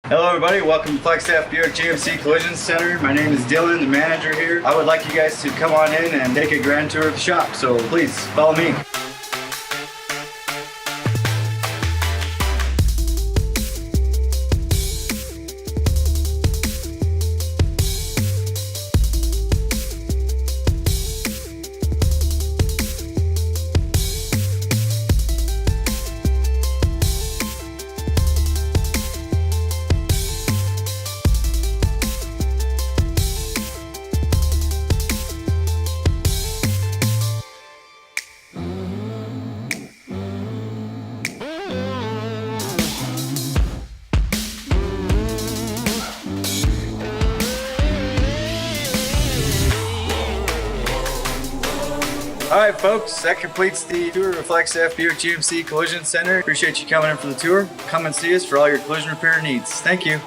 Hello everybody, welcome to Flagstaff Buick GMC Collision Center. My name is Dylan, the manager here. I would like you guys to come on in and take a grand tour of the shop, so please follow me. Alright folks, that completes the tour of Flagstaff Buick GMC Collision Center. Appreciate you coming in for the tour. Come and see us for all your collision repair needs. Thank you.